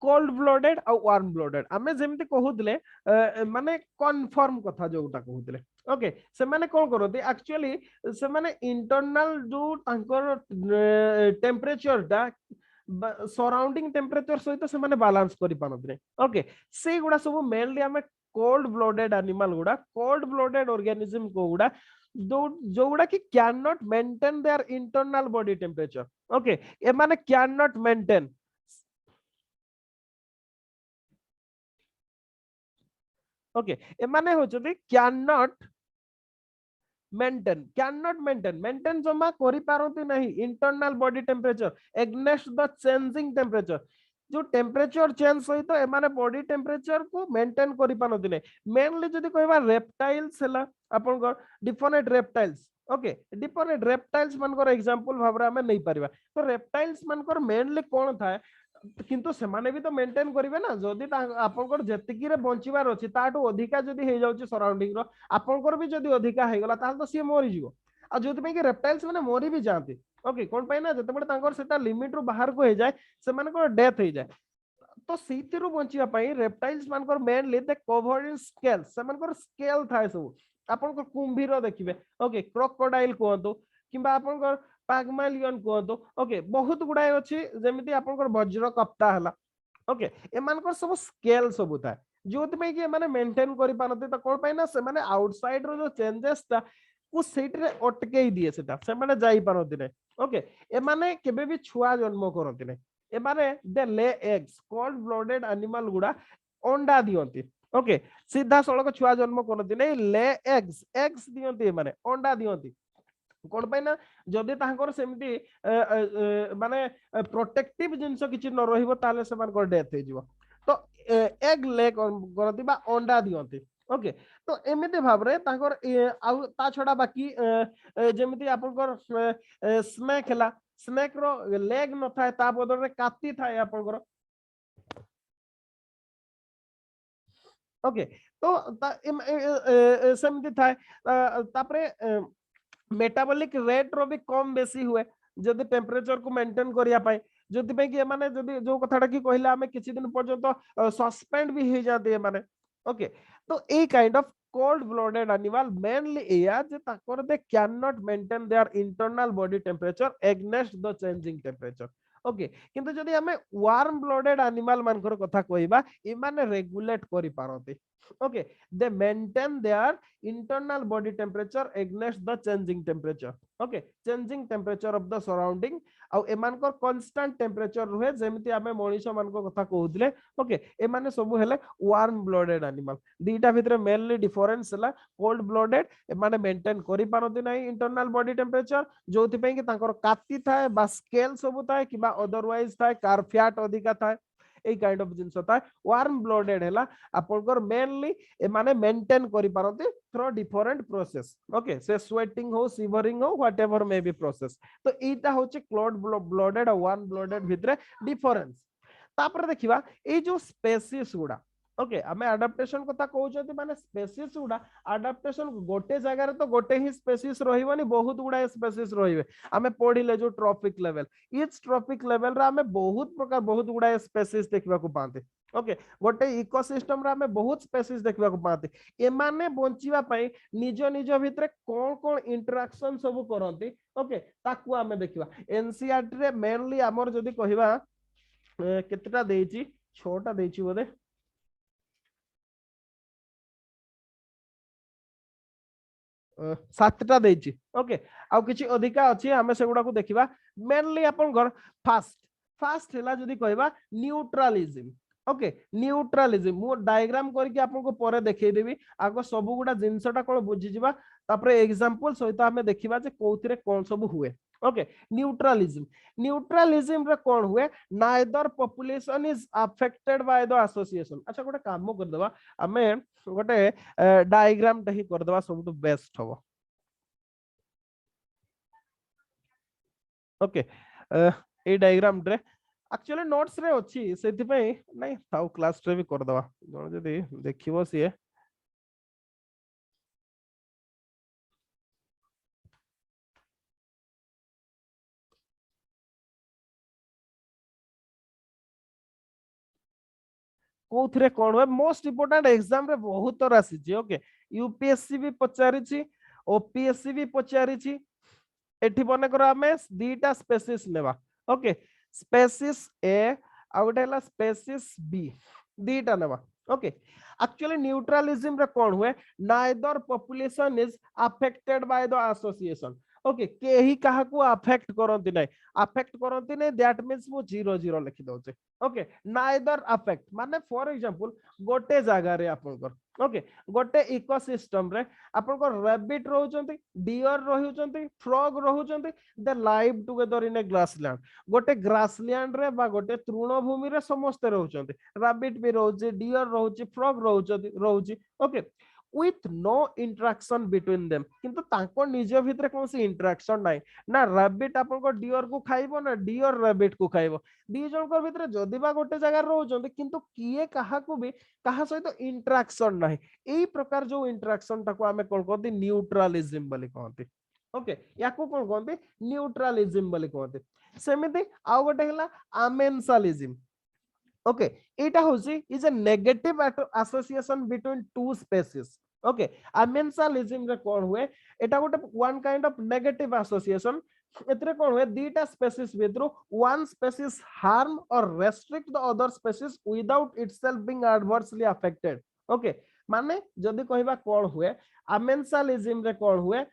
cold blooded आ warm blooded आमे जेमती कहूले माने confirm कथा जोटा कहूले ओके से माने कोन करते एक्चुअली से माने इंटरनल जो तांकर टेम्परेचर टा सराउंडिंग टेम्परेचर सहित से माने बैलेंस करि पानते ओके से गुडा सब मेनली आमे कोल्ड ब्लडेड एनिमल गुडा कोल्ड ब्लडेड ऑर्गेनिज्म को गुडा जो गुडा कि can not maintain their internal body temperature okay ए माने कैन नॉट मेंटेन ओके ए माने होचोदी कैन नॉट मेंटेन जमा करि पारंती नहीं internal body temperature against the changing temperature जो टेम्परेचर चेंज सहित ए माने बॉडी टेम्परेचर को मेंटेन करि पारंती नहीं मेनली जदी कहबा रेप्टाइल्स हला आपन को different reptiles okay different reptiles मानकर एग्जांपल भाबरा हमें नहीं परिबा तो रेप्टाइल्स मानकर मेनली कोन थाए किंतु सेमाने भी तो मेंटेन करिवे ना जदी आपनकर जेतिकी रे बंचिबार अछि ताटो अधिका जदी हे जाउची सराउंडिंग रो आपनकर भी जदी अधिका हे गला ताल तो सी मरि जिवो आ जोति पे कि रेप्टाइल्स माने मरि भी जाती ओके कोन पाइ ना जते बडे तांकर सेटा लिमिट रो बाहर को हे जाय से मानकर डेथ हे जाय तो सीतिरु बंचिबा पई रेप्टाइल्स मानकर mainly they covered in scale से मानकर स्केल थाए सब आपनकर कुंभीर देखिबे ओके क्रोकोडाइल कोहतो किंबा आपनकर पागमालियन कहतो ओके बहुत गुड़ाए अच्छी जमी आप वज्र कप्ता है ओके एमानकर सब स्केल सब था जो कि माने मेंटेन करि पारते तो कोन पाइना से माने आउटसाइड रो जो चेंजेस था को सेटरे अटकेई दिए सेटा से माने जाई पारते नै ओके ए माने केबे भी छुआ जन्म करते नै ए माने they lay eggs cold blooded animal गुडा अंडा दियंती ओके सीधा सड़क छुआ जन्म करते नै ले एग्स एग्स दियंती माने अंडा दियंती कोन पाइ ना जदि तांकर सेमती माने प्रोटेक्टिव जिंस किछि न रहिबो ताले से मानकर डेथ हे जिवो तो एग ले करती बा अंडा दियंती ओके तो एमिते भाबरे तांकर आउ ता छडा बाकी जेमिति आपनकर स्नेक हला स्नेक रो लेग न थाए ता बदल रे काटी थाए आपनकर ओके तो सेमती थाए तापरे मेटाबॉलिक रेट रो भी कम बेसी हुए जदि टेम्परेचर को मेंटेन करिया पाए जदि पे कि माने जदि जो कथाटा कि कहले हमें किछि दिन पर्यंत सस्पेंड भी हो जाते माने ओके तो a kind of cold blooded animal mainly एया जे ताकर they can not maintain their internal body temperature against the changing temperature okay किंतु जदि हमें वार्म ब्लडेड एनिमल मानकर कथा कहबा ए माने रेगुलेट करि पारते okay they maintain their internal body temperature against the changing temperature okay changing temperature of the surrounding ଆଉ ଏମାନଙ୍କର constant temperature ରୁହେ ଯେମିତି ଆମେ ମଣିଷ ମାନଙ୍କ କଥା କହୁଥିଲେ ଓକେ ଏମାନେ ସବୁ ହେଲେ warm blooded animal ଦିଟା ଭିତରେ mainly difference ହେଲା cold blooded ଏମାନେ maintain କରିପାରନ୍ତି ନାହିଁ internal body temperature ଯୋଉଥିପାଇଁ କି ତାଙ୍କର କାତି ଥାଏ ବା ସ୍କେଲ ସବୁ ଥାଏ କିମ୍ବା otherwise ଥାଏ କାର ଫ୍ୟାଟ ଅଧିକା ଥାଏ এই কাইন্ড অফ জিনিস था वार्म ब्लडेड है आपनकर मेनली माने मेंटेन करि पारते थ्रू डिफरेंट प्रोसेस ओके से स्वेटिंग हो सिवरिंग हो व्हाटएवर मे बी प्रोसेस तो एटा होचे क्लोड ब्लडेड और वार्म ब्लडेड भितरे डिफरेंस तापर देखिबा ए जो स्पेसीज गुडा ओके हमें अडाप्टेशन कथा कहउछथि माने स्पेसीज गुडा अडाप्टेशन गोटे जगह रे तो गोटे ही स्पेसीज रहिबनी बहुत गुडा स्पेसीज रहिबे हमें पढिले जो trophic level etch trophic level रे हमें बहुत प्रकार बहुत गुडा स्पेसीज देखबा को पाते ओके गोटे इकोसिस्टम रे हमें बहुत स्पेसीज देखबा को पाते एमाने बंचिबा पई निज निज भितरे कोन कोन इंटरेक्शन सब करंती ओके ताकू हमें देखिबा एनसीईआरटी रे मेनली हमर जदी कहिबा केतेटा देइची 6टा देइची बोले 7टा देइची ओके आउ किछि अधिका अछि हमें सेगुडा को देखिबा मेनली अपन घर फास्ट फास्ट हैला जदी कहबा न्यूट्रलिज्म ओके न्यूट्रलिज्म मो डायग्राम करके आपन को परे देखै देबी आगो सब गुडा जिंसटा कोन बुझि जिबा तापरे एग्जांपल सहित हमें देखिबा जे कोउथिरे कोन सब हुए ओके न्यूट्रलिज्म रे कोन हुए neither population is affected by the association अच्छा गोटे काम कर देबा हमें गोटे डायग्राम ता ही कर देबा सब बेस्ट हो ओके ए डायग्राम रे एक्चुअली नोट्स रे अछि सेति पई नै थाउ क्लास रे भी कर दवा जण जदी देखिबो सिए कोथरे कोन हुए मोस्ट इंपोर्टेंट एग्जाम रे बहुत थर आसी ओके यूपीएससी भी पचारिछि ओपीएससी भी पचारिछि एठी बने करो हमें दीटा स्पेसिस नेबा ओके स्पेसिस ए आ गोटे हला स्पेसिस बी दीटा नेबा ओके एक्चुअली न्यूट्रलिज्म रे कोन हुए neither population is affected by the association okay केही काहा को अफेक्ट करंती नै अफेक्ट करंती नै दैट मींस मु 0 लिखि दउचे ओके नाइदर अफेक्ट माने फॉर एग्जांपल गोटे जागा रे आपनकर ओके गोटे इकोसिस्टम रे आपनकर रैबिट रहउचंती डियर रहउचंती फ्रॉग रहउचंती they live together in a grassland गोटे ग्रासलैंड रे बा गोटे तृणभूमि रे समस्त रहउचंती रैबिट भी रहउची डियर रहउची फ्रॉग रहउचंती रहउची okay with no interaction between them किंतु तांको निज भितर कोनसी इंटरेक्शन नाही ना रैबिट आपनको डियर को खाइबो ना डियर रैबिट को खाइबो दी जनकर भितर जदी बा गोटे जगह रहउचंती किंतु किए काहा को भी काहा सहित इंटरेक्शन नाही एई प्रकार जो इंटरेक्शन ताको हमें कोन कहती न्यूट्रलिज्म बोली कहती ओके याको कोन कहती न्यूट्रलिज्म बोली कहती सेमिति आ गोटे हला आमेंसालिज्म ओके एटा होची is a negative association between two species okay amensalism रे कोन हुए एटा गोटे one kind of negative association एतरे कोन हुए दीटा स्पेसीज भितरु one species harm or restrict the other species without itself being adversely affected okay माने जदी कहबा कोन हुए आमेंसालिज्म रे कोन हुए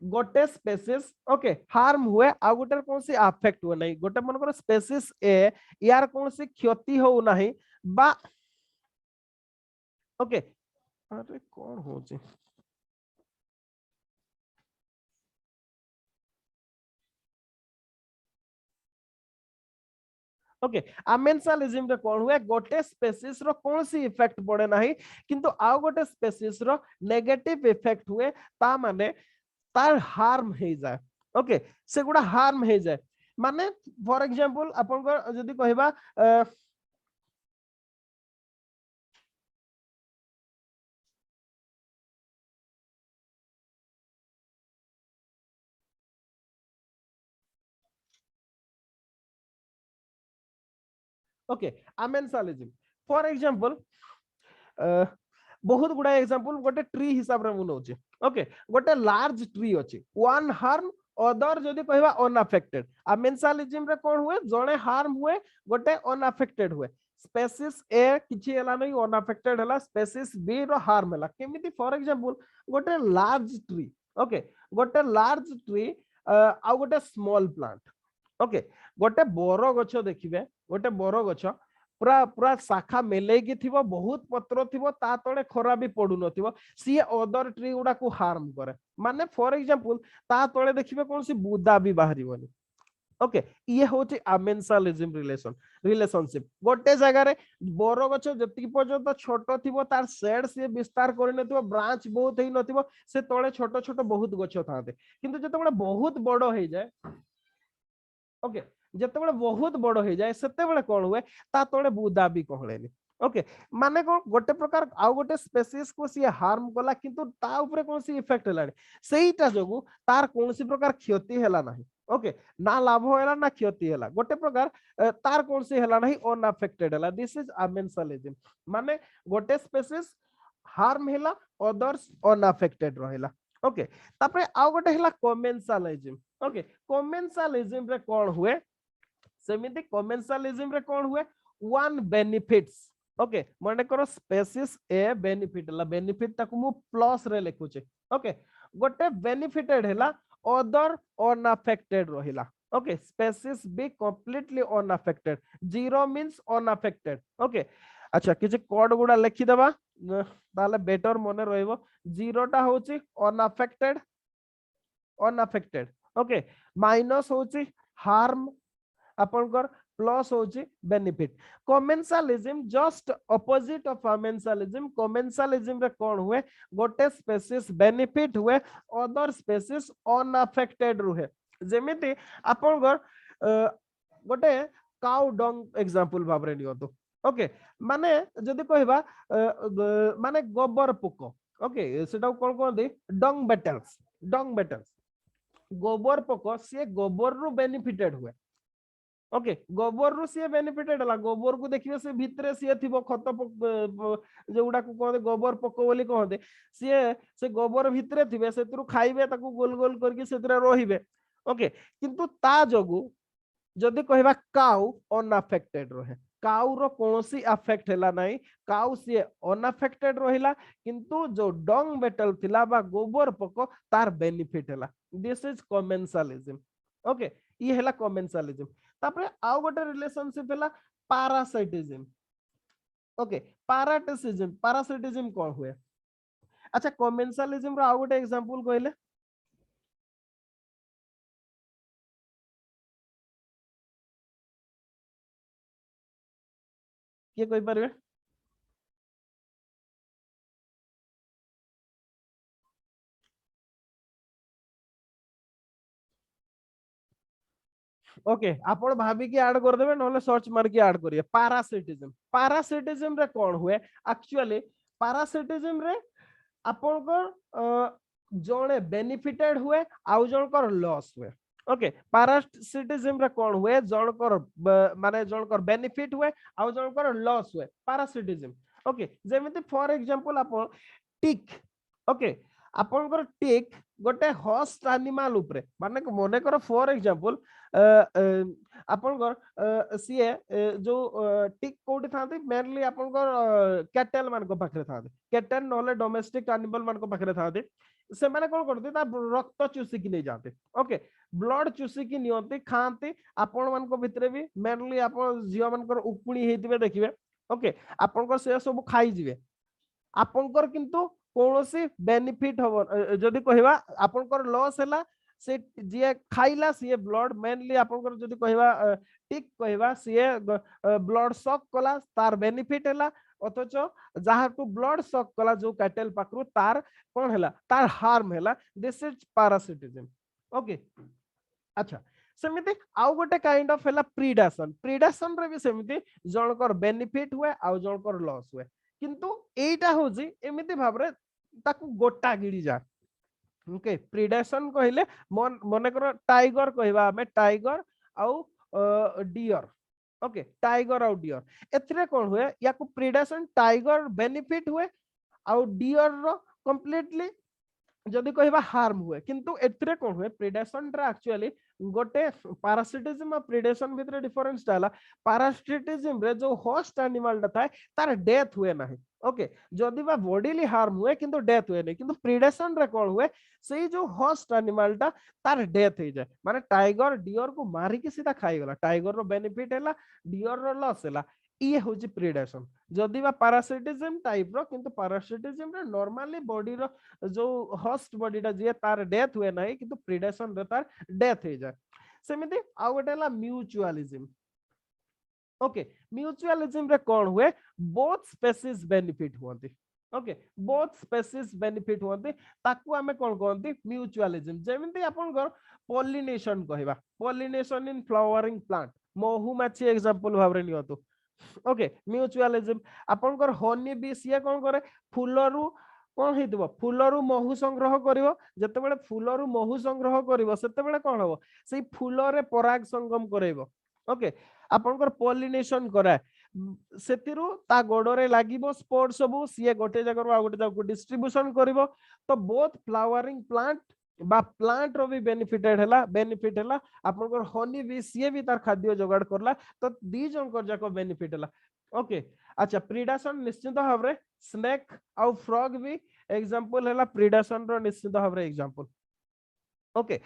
गोटे स्पेसीज ओके हार्म हुए आ गोटे कौन सी अफेक्ट हुए नहीं गोटे मन कर स्पेसीज ए यार कौन सी क्षति हो नहीं बा ओके अरे कौन होची ओके आमेंसालिज्म रे कोन हुए गोटे स्पेसीज रो कौन सी इफेक्ट पड़े नहीं किंतु आ गोटे स्पेसीज रो नेगेटिव इफेक्ट हुए ता माने तार हार्म हे जाय ओके से गुडा हार्म हे जाय माने फॉर एग्जांपल अपन को जदी कहबा ओके आमेंसालिज्म फॉर एग्जांपल बहुत गुडा एग्जांपल गोटे ट्री हिसाब रे मुनोचे ओके गोटे लार्ज ट्री अछि वन हार्म अदर जदी कहबा अनअफेक्टेड आमेंसालिज्म रे कोन हुए जणे हार्म हुए गोटे अनअफेक्टेड हुए स्पेसीज ए किछि हला नै अनअफेक्टेड हला स्पेसीज बी रो हार्म हला केमिति फॉर एग्जांपल गोटे लार्ज ट्री ओके गोटे लार्ज ट्री आ गोटे स्मॉल प्लांट ओके गोटे बोरो गछ देखिबे गोटे बोरो गछ पूरा पूरा शाखा मेलेगी थिबो बहुत पत्र थिबो ता तळे खरा भी पडु नथिबो सी अदर ट्री गुडा को हार्म करे माने फॉर एग्जांपल ता तळे देखिबे कोनसी बुदा भी बाहरिबोनी ओके ये होची आमेंसालिज्म रिलेशनशिप गोटे जगह रे बोरो गछ जति पर्यंत छोटो थिबो तार शेड से विस्तार करि नथिबो ब्रांच बहुत हेई नथिबो से तळे छोटो छोटो बहुत गछ थाते किंतु जते बहुत बड़ो हे जाय ओके जते बहुत बड़ हो जाए सेते कौन हुए ता तले बुदा भी कहलेनी ओके माने कौन गोटे प्रकार आउ गोटे स्पेसीज को सी हार्म कला किंतु ता ऊपर कौन सी इफेक्ट हलानी सेईटा जोगु तार कौन सी प्रकार क्षति हला नाही ओके ना लाभ होला ना क्षति हला गोटे प्रकार तार कौन सी हला नाही अनअफेक्टेड हला दिस इज आमेंसालिज्म माने गोटे स्पेसीज हार्म हला अदर्स अनअफेक्टेड रहला ओके तापरे आउ गोटे हला कमेंसालिज्म ओके कमेंसालिज्म रे कौन हुए सेमिति कमेंसालिज्म रे कौन हुए वन बेनिफिट्स ओके माने करो स्पेसीज ए बेनिफिट ला बेनिफिट ताकू मु प्लस रे लिखुचे ओके गोटे बेनिफिटेड हला अदर अनअफेक्टेड रहिला okay species B completely unaffected zero means unaffected okay अच्छा किछ कोड गुडा लिखि देबा ताले बेटर मने रहइबो जीरोटा होची अनअफेक्टेड ओके माइनस होची हार्म आपनकर प्लस होची benefit commensalism just opposite of amensalism commensalism रे कोन हुए गोटे स्पेसीज बेनिफिट हुए अदर स्पेसीज अनअफेक्टेड रुहे जेमिति आपनकर गोटे काउ डंग एग्जांपल भाबरे नियतो ओके माने जदी कहबा माने गोबर पोको ओके सेटा कोन कोन दे डंग बेटल्स गोबर पोको से गोबर रु बेनिफिटेड हुए ओके गोबर रु सी बेनिफिटेड हला गोबर को देखिए से भितरे सी थिबो खत जोडा को कहते गोबर पको बोली कहते सी से गोबर भितरे थिबे सेतरु खाइबे ताकू गोल गोल करके सेतरे रहिबे ओके किंतु ता जगु जदि कहबा काउ अनअफेक्टेड रहे काउ रो कोनोसी अफेक्ट हैला नाही काउ सी अनअफेक्टेड रहिला किंतु जो डंग बेटल थिला बा गोबर पको तार बेनिफिट हैला दिस इज कमेंसालिज्म ओके ये हैला कमेंसालिज्म तापरे आउ गोटे रिलेशनशिप हैला पैरासाइटिज्म ओके पैरासाइटिज्म कोन हुए अच्छा कमेंसालिज्म रो आउ गोटे एग्जांपल कहले किए कहि परबे ओके आपण भाभी की ऐड कर देबे नले सर्च मार के ऐड करिए पैरासिटिज्म रे कोन हुए एक्चुअली पैरासिटिज्म रे आपण को जणे बेनिफिटेड हुए आउ जण कर लॉस हुए ओके पैरासिटिज्म रे कोन हुए जण कर माने जण कर बेनिफिट हुए आउ जण कर लॉस हुए पैरासिटिज्म ओके जेमिति फॉर एग्जांपल आपण टिक ओके आपनकर टिक गोटे हॉस्ट एनिमल ऊपर माने मने कर फॉर एग्जांपल आपनकर सीए जो टिक कोठी थांती मेनली आपनकर कैटल मान को पाखरे थांती कैटल नले डोमेस्टिक एनिमल मान को पाखरे थांती से माने कोन करते ता रक्त चूसी की नहीं जाते ओके ब्लड चूसी की नियंती खांती आपन मान को भितरे भी मेनली आपन जियो मान कर उकुणी हेतिबे देखिबे ओके आपनकर से सब खाई जिवे आपनकर किंतु कोनोसी बेनिफिट हो जदि कहबा आपनकर लॉस हैला से जे खाइला से ब्लड मेनली आपनकर जदि कहबा टिक कहबा से ब्लड सक कला तार बेनिफिट हैला अथच जहा को ब्लड सक कला जो कैटल पाखरु तार कोन हैला तार हार्म हैला दिस इज पैरासिटिज्म ओके अच्छा सेमिति आउ गोटे काइंड ऑफ हैला प्रीडेशन रे भी सेमिति जणकर बेनिफिट हुए आउ जणकर लॉस हुए किंतु एटा होजी एमिति भाबरे ताकू गोटा गिड़ी जा ओके प्रीडेशन कहले मने करो टाइगर कहबा हमें टाइगर आउ डियर ओके टाइगर आउ डियर एथरे कोन हुए या को प्रीडेशन टाइगर बेनिफिट हुए आउ डियर रो कंप्लीटली जदि कहबा हार्म हुए किंतु एथरे कोन हुए प्रीडेशन रे एक्चुअली गोटे पैरासिटिज्म और प्रीडेशन भितर डिफरेंस ताला पैरासिटिज्म रे जो होस्ट एनिमल था तार डेथ हुए नाही ओके जदि बा बॉडीली हार्म हुए किंतु डेथ हुए नहीं किंतु प्रीडेशन रे कोन हुए सेही जो होस्ट एनिमल ता तार डेथ हो जाए माने टाइगर डियर को मारी के सीधा खाई गला टाइगर रो बेनिफिट हैला डियर रो लॉस हैला ये होची प्रीडेशन जदि बा पैरासिटिज्म टाइप रो किंतु पैरासिटिज्म रे नॉर्मली बॉडी रो जो होस्ट बॉडीटा जे तार डेथ हुए नाही किंतु प्रीडेशन रे तार डेथ हो जाए सेमिति आ गोटेला म्यूचुअलिज्म ओके म्यूचुअलिज्म रे कोन हुए बोथ स्पीशीज बेनिफिट होंती ओके बोथ स्पीशीज बेनिफिट होंती ताकू हमें कोन कहंती म्यूचुअलिज्म जेमिति आपन घर पॉलिनेशन कहबा पॉलिनेशन इन फ्लावरिंग प्लांट महुमाछी एग्जांपल भाबरे नियतो ओके म्यूचुअलिज्म आपन घर हनी बी सिया कोन करे फूलरू कोन हेतबो फूलरू महू संग्रह करिवो जतेबेले फूलरू महू संग्रह करिवो सेतेबेले कोन हबो सेई फूलरे पराग संगम करैबो ओके आपनकर पॉलिनेशन कराए सेतिरु ता गोडरे लागिबो स्पोर्ट सबु सिए गोटे जगह आ गोटे जगह डिस्ट्रीब्यूशन करिवो तो बोथ फ्लावरिंग प्लांट बा प्लांट रो भी बेनिफिट हैला आपनकर हनी भी सिए भी तार खाद्य जोगाड़ करला तो दी जनकर जाको बेनिफिट हैला ओके अच्छा प्रीडेशन निश्चित भाबरे स्नेक आउ फ्रॉग भी एग्जांपल हैला प्रीडेशन रो निश्चित भाबरे एग्जांपल ओके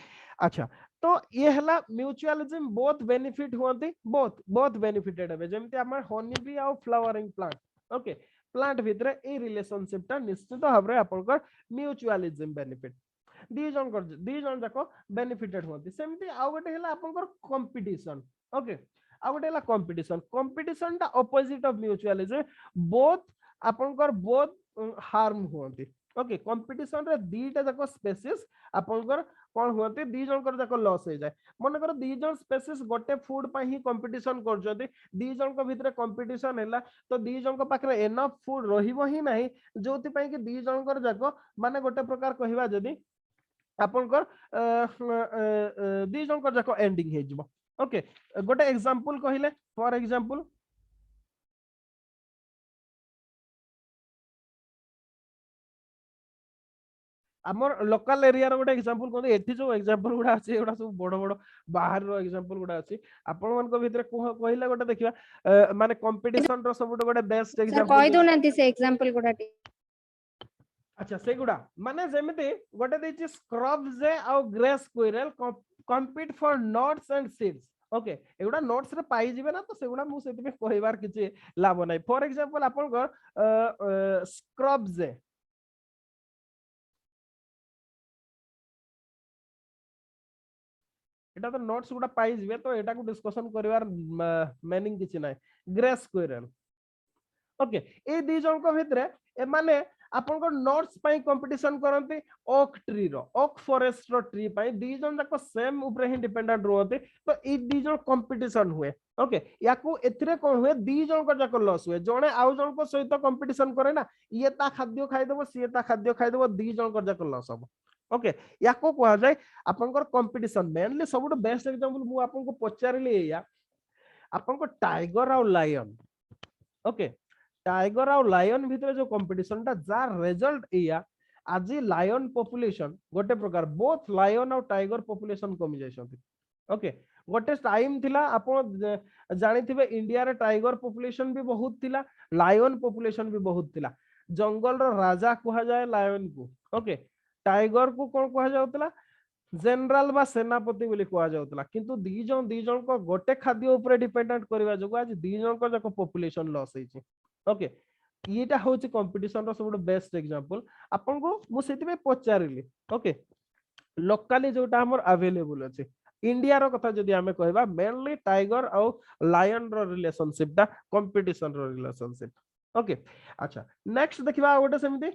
अच्छा तो ये हला म्यूचुअलिज्म बोथ बेनिफिट होंती बोथ बेनिफिटेड है जेमति हमर हनी बी आउ फ्लावरिंग प्लांट ओके प्लांट भितरे ए रिलेशनशिप ता निश्चित भाबरे आपनकर म्यूचुअलिज्म बेनिफिट दी जन जाको बेनिफिटेड होंती सेमति आउ गोटे हला आपनकर कंपटीशन ओके आउ गोटे हला कंपटीशन ता ऑपोजिट ऑफ म्यूचुअलिज्म बोथ आपनकर बोथ हार्म होंती ओके कंपटीशन रे दीटा जाको स्पीशीज आपनकर कोन होते दी जनकर जाको लॉस हो जाए मन कर दी जन स्पीशीज गोटे फूड पा ही कंपटीशन कर जदी दी जन को भितरे कंपटीशन हैला तो दी जन को पाखरे एनफ फूड रहिबो ही नाही जोति पई कि दी जनकर जाको माने गोटे प्रकार कहिबा जदी आपनकर दी जनकर जाको एंडिंग हे जिवो ओके गोटे एग्जांपल कहिले फॉर एग्जांपल आमर लोकल एरिया रो गोटे एग्जांपल कोन एठी जो एग्जांपल गुडा अछि एडा सब बड़ बड़ बाहर रो एग्जांपल गुडा अछि आपण मन को भितर कहिला गोटे देखिबा माने कंपटीशन रो सब गोटे बेस्ट सर एग्जांपल कहि दो नंती से एग्जांपल गुडा अच्छा से गुडा माने जेमिति गोटे देछि स्क्रब्स आ grey squirrel compete for nuts and seeds okay एगुडा नट्स रे पाई जिवे ना तो सेगुडा मु सेति में कहिबार किछि लाभ नै फॉर एग्जांपल आपण को स्क्रब्स এটা তো নোটস গুলা পাই যাবে তো এটাকে ডিসকাশন করিবার মিনিং কিছু নাই গ্রে স্কুইরেল ओके ए दी जन को भितरे ए माने आपन को नोट्स पई कंपटीशन करंती ओक ट्री रो ओक फॉरेस्ट रो ट्री पई दी जन जाको सेम ऊपर ही डिपेंडेंट रहते तो ए दी जन कंपटीशन हुए ओके याकू एथिरे कोन हुए दी जन को जाको लॉस हुए जने आउ जन को सहित कंपटीशन करे ना ये ता खाद्य खाइ देबो सिए ता खाद्य खाइ देबो दी जन को जाको लॉस हो ओके याको कहा जाय आपनकर कंपटीशन मेनली सबटो बेस्ट एग्जांपल मु आपन को पचारली या आपन को टाइगर और लायन ओके टाइगर और लायन भितर जो कंपटीशन ता जा रिजल्ट इया आज लायन पॉपुलेशन गोटे प्रकार बोथ लायन और टाइगर पॉपुलेशन कमी जायछथि ओके गोटे टाइम थिला आपण जानिथिबे इंडिया रे टाइगर पॉपुलेशन भी बहुत थिला लायन पॉपुलेशन भी बहुत थिला जंगल रो राजा कहा जाय लायन को ओके टाइगर को कोन कहा जाउतला जनरल बा सेनापति बोली कहा जाउतला किंतु दी जन को गोटे खाद्य ऊपर डिपेंडेंट करबा जगो आज दी जन को जाको पॉपुलेशन लॉस होइछि ओके येटा होची कंपटीशन रो सब बेस्ट एग्जांपल आपन को मु सेति में पचारिली ओके लोकली जोटा हमर अवेलेबल अछि इंडिया रो कथा जदी हमें कहबा मेनली टाइगर और लायन रो रिलेशनशिप दा कंपटीशन रो रिलेशनशिप ओके अच्छा नेक्स्ट देखिबा गोटे सेमती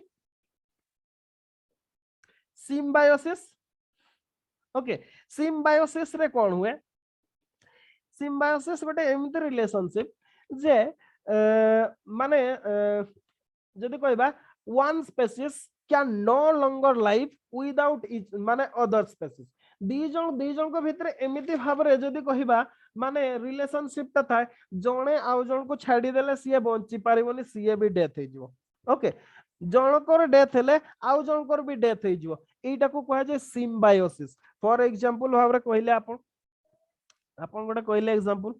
सिम्बायोसिस ओके सिम्बायोसिस रे कोन हुए सिम्बायोसिस गोटे एमिति रिलेशनशिप जे माने जदि कहबा one species can no longer live without माने अदर स्पेसीज दी जन को भितर एमिति भाबरे जदि कहबा माने रिलेशनशिप ता थाए जणे आउ जन को छाडी देले सिए बंची पारिबोनी सिए भी डेथ हे जिवो ओके जनकर डेथ हेले आउ जनकर भी डेथ हे जिवो एटा को कहा जे सिम्बायोसिस फॉर एग्जांपल भाबरे कहले आपन गोटे कहले एग्जांपल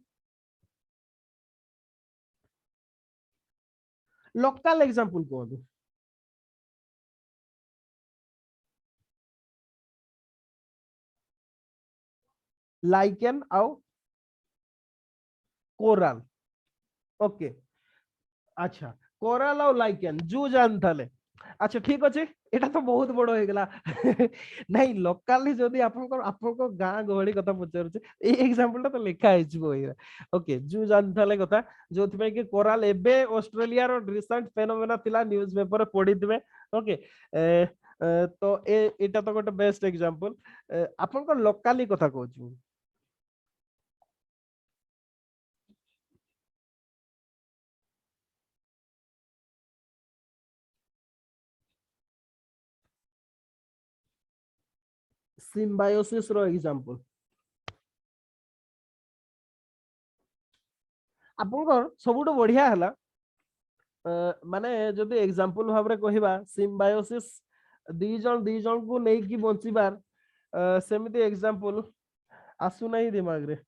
लोकल एग्जांपल कहू लाइकेन आउ कोराल ओके अच्छा कोराल और लाइकेन जू जान थाले अच्छा ठीक अछि एटा तो बहुत बड़ हो गेला नहीं लोकली जदी आपन को गां गहली कथा पचारछ ए एग्जांपल तो लिखा है बही ओके जू जान थाले कथा जोथि में कि कोराल एबे ऑस्ट्रेलिया रो रिसेंट फेनोमेना थिला न्यूज़ पेपर पढी दिबे ओके तो एटा तो गोटे बेस्ट एग्जांपल आपन को लोकली कथा कहू सिम्बायोसिस रो एग्जांपल आपनकर सबुठो बढ़िया हला माने जदि एग्जांपल भाबरे कहिबा सिम्बायोसिस दी जन को नै कि बंचिबार सेमिति एग्जांपल आसु नै दिमाग रे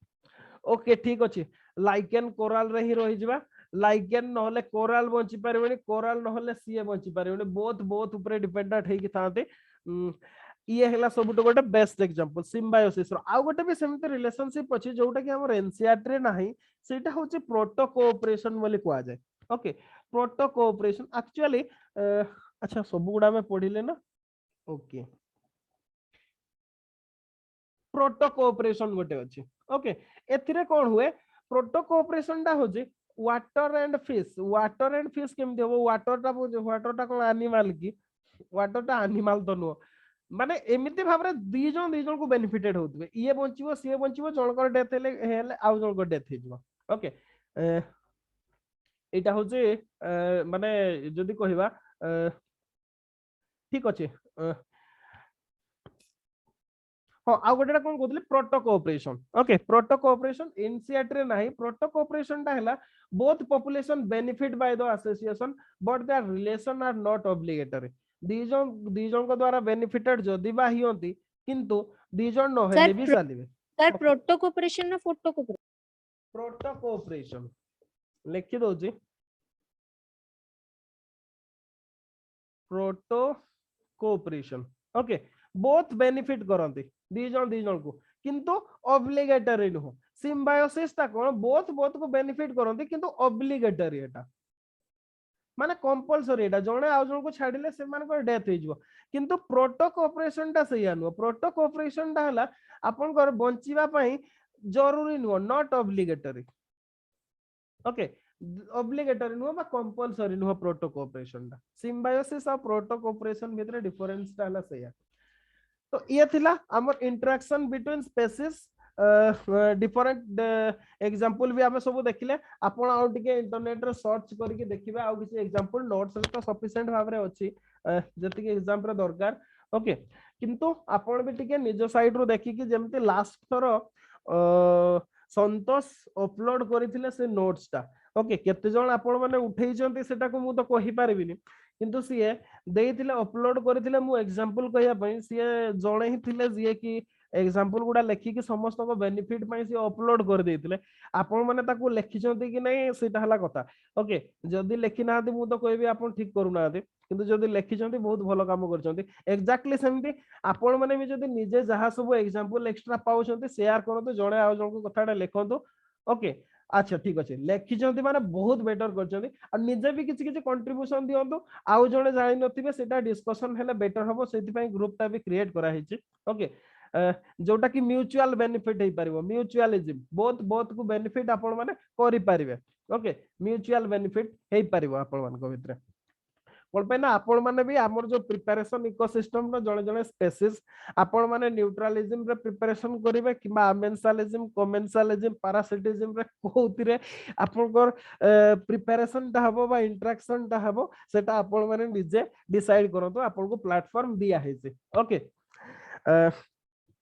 ओके ठीक अछि लाइकेन कोराल रे ही रहि जिबा लाइकेन नहले कोराल बंची पारिबनी कोराल नहले सीए बंची पारिबनी बोथ ऊपर डिपेंडेंट हे कि थाते ये हला सबुठो गोटे बेस्ट एग्जांपल सिम्बायोसिस रो आ गोटे भी सेमिति रिलेशनशिप अछि जोटा कि हमर एनसीईआरटी रे नाही सेटा होची प्रोटो कोऑपरेशन बोली कुआ जाय ओके प्रोटो कोऑपरेशन एक्चुअली अच्छा सब गुडा में पढिले ना ओके प्रोटो कोऑपरेशन गोटे अछि ओके एथिरे कोन हुए प्रोटो कोऑपरेशन ता होची वाटर एंड फिश केम देबो वाटर ता कोन एनिमल की वाटर ता एनिमल तो नो माने एमिति भाबरे दी जन को बेनिफिटेड होतबे ये बंचिबो से बंचिबो जनकर डेथ हेले आउ जनकर डेथ हे जिवो ओके एटा होचे माने जदी कहिबा ठीक अछि हाँ आ गोटेटा कोन कहतले proto cooperation okay proto cooperation NCERT रे नाही प्रोटो कोऑपरेशन ता हैला both population benefit by the association but their relation are not obligatory दी जन को द्वारा बेनिफिटेड जदी बा हियंती किंतु दी जन न हेले भी चलिबे सर प्रोटो कोऑपरेशन ना फोटो कोऑपरेशन प्रोटो कोऑपरेशन लिखि दोजी proto cooperation okay both benefit करंती दी जन को किंतु ऑब्लिगेटरी नुह सिम्बायोसिस ता कोन बोथ को बेनिफिट करंती किंतु ऑब्लिगेटरी एटा माने कंपलसरी एटा जणे आ जण को छाडिले से मान को डेथ हो जिवो किंतु प्रोटो कोऑपरेशन ता सही नुह प्रोटो कोऑपरेशन ता हला आपन को बंचिबा पई जरूरी नुह नॉट ऑब्लिगेटरी ओके ऑब्लिगेटरी नुह बा कंपलसरी नुह प्रोटो कोऑपरेशन ता सिम्बायोसिस और प्रोटो कोऑपरेशन भितरे डिफरेंस ता हला सही तो ये थिला हमर interaction between species different example भी हमें सब देखिले आपण आउ टिके इंटरनेट रे सर्च करके देखिबे आउ किसी एग्जांपल नोट्स रे तो सफिशिएंट भाव रे अछि जति के एग्जाम रे दरकार ओके किंतु आपण भी टिके निज साइड रो देखि कि जेमति लास्ट थरो संतोष अपलोड करिथिले से नोट्स ता ओके केते जण आपण माने उठेई जंती सेटा को मु तो कहि पारिबिनी किंतु सीए देइथिले अपलोड करिथिले मु एग्जांपल कहिया पई सीए जणे ही थिले जे कि एग्जांपल गुडा लेखि कि समस्त को बेनिफिट पई सी अपलोड कर देइथिले आपण माने ताकू लेखि जंती कि नै सेटा हला कथा ओके जदी लेखि नाथि मु तो कहबी आपण ठीक करू नाथि किंतु जदी लेखि जंती बहुत भलो काम करचंती एग्जैक्टली सेमती आपण माने भी जदी निजे जहा सब एग्जांपल एक्स्ट्रा पाउचंती शेयर करंतु जणे आ जण को कथाडा लेखंतु ओके अच्छा ठीक अच्छे लेखि जंती माने बहुत बेटर करचंती आ निजे भी किछि किछि कंट्रीब्यूशन दियंतु आउ जणे जानि नथिबे सेटा डिस्कशन हेले बेटर हबो सेति पई ग्रुप ता भी क्रिएट करा हिची ओके जोटा कि म्यूचुअल बेनिफिट हे परिबो म्यूचुअलिज्म बोथ को बेनिफिट आपण माने करि परिबे ओके म्यूचुअल बेनिफिट हे परिबो आपण मान को भितरे कोन पे ना आपण माने भी हमर जो प्रिपरेशन इकोसिस्टम न जणे जणे स्पेसीज आपण माने न्यूट्रलिज्म रे प्रिपरेशन करिवे किबा अमेंसालिज्म कमेंसालिज्म पैरासिटिज्म रे कोउतिरे आपनकर प्रिपरेशन ता हबो बा इंटरेक्शन ता हबो सेटा आपण माने निजे डिसाइड करंतो आपण को प्लेटफॉर्म दिया हेचे ओके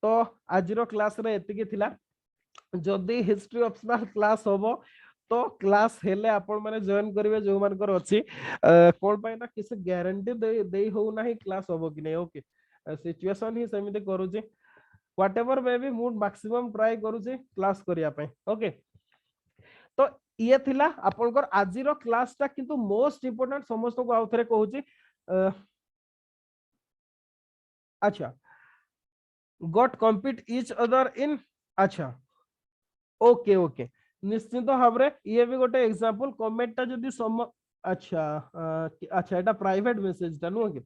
तो आजिरो क्लास रे एतिकी थिला जदी हिस्ट्री ऑप्शनल क्लास होबो तो क्लास हेले आपण माने जॉइन करिवे जो मानकर अछि कोन पय ना किसी गारंटी दे हो नाही क्लास होबो कि नै ओके सिचुएशन ही सेमिते करूची व्हाटएवर मे बी मु मैक्सिमम ट्राई करूची क्लास करिया पय ओके तो ये थिला आपनकर आजिरो क्लास ता किंतु मोस्ट इंपोर्टेंट समस्त को आउथरे कहूची अच्छा got compete each other in अच्छा ओके ओके निश्चित भाव रे ये भी गोटे एग्जांपल कमेंट ता जदी सम अच्छा अच्छा एटा प्राइवेट मेसेज ता नो कि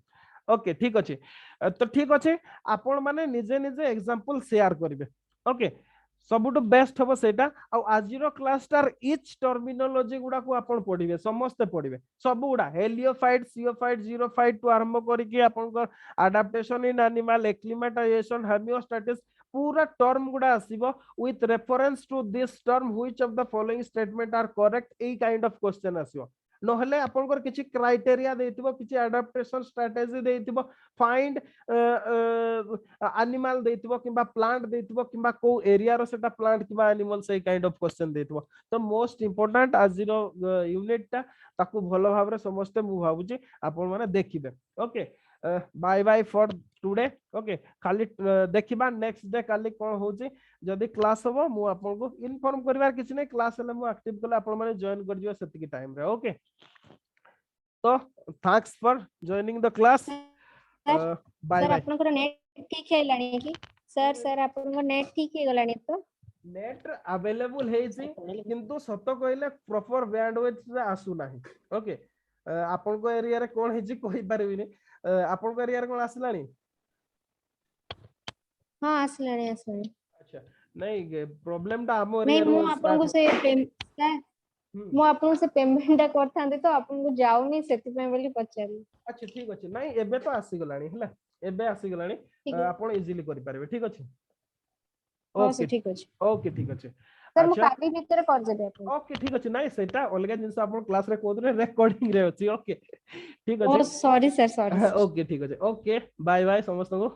ओके ठीक अछि तो ठीक अछि आपण माने निजे निजे एग्जांपल शेयर करिवे ओके सबुटो बेस्ट हबो सेटा आ आजिरो क्लास टार इच टर्मिनोलॉजी गुडा को आपण पढिबे समस्त पढिबे सब गुडा हेलियोफाइट सियोफाइट जीरोफाइट टू आरंभ करी कि आपण को adaptation in animal acclimatization homeostasis पूरा टर्म गुडा आसीबो with reference to this term which of the following statement are correct a kind of question आसीबो नहले आपनकर किछि क्राइटेरिया देथिबो किछि अडैप्टेशन स्ट्रेटजी देथिबो फाइंड एनिमल देथिबो किबा प्लांट देथिबो किबा को एरिया रो सेटा प्लांट किबा एनिमल से काइंड ऑफ क्वेश्चन देथिबो तो मोस्ट इंपोर्टेंट आजिरो यूनिट ता ताकू भलो भाबरे समस्त मु भाबुची आपन माने देखिबे okay bye bye for today okay खाली देखिबा नेक्स्ट डे खाली कोन होची जदी क्लास होबो मु आपन को इन्फॉर्म करबार किछि नै क्लास हले मु एक्टिव कले आपन माने जॉइन कर दियो सेति की टाइम रे ओके तो thanks for joining the class bye bye sir आपन को नेट ठीक हेलानी कि सर आपन को नेट ठीक हे गलानी तो नेट अवेलेबल है छी किंतु सत कहले प्रॉपर बैंडविड्थ रे आसु नाही ओके आपन को एरिया रे कोन हे छी कहि परबिनी आपन को एरिया रे कोन आसलानी हां आसलानी अच्छा नहीं प्रॉब्लम ता हमो नहीं एरिया मु आपन को से मु आपन से पेमेंट टा करथांती तो आपन को जाउनी सेति पे बोली पचारी अच्छा ठीक अछि नहीं एबे तो आसी गलानी हला एबे आसी गलानी आपन इजीली करि पारबे ठीक अछि ओके ठीक अछि ओके ठीक अछि सर मु काली भीतर कर देबे आपन ओके ठीक अछि नहीं सेटा अलगा जिंस आपन क्लास रे कोदरे रिकॉर्डिंग रे अछि ओके ठीक अछि ओ सॉरी सर ओके ठीक अछि ओके बाय बाय समस्त को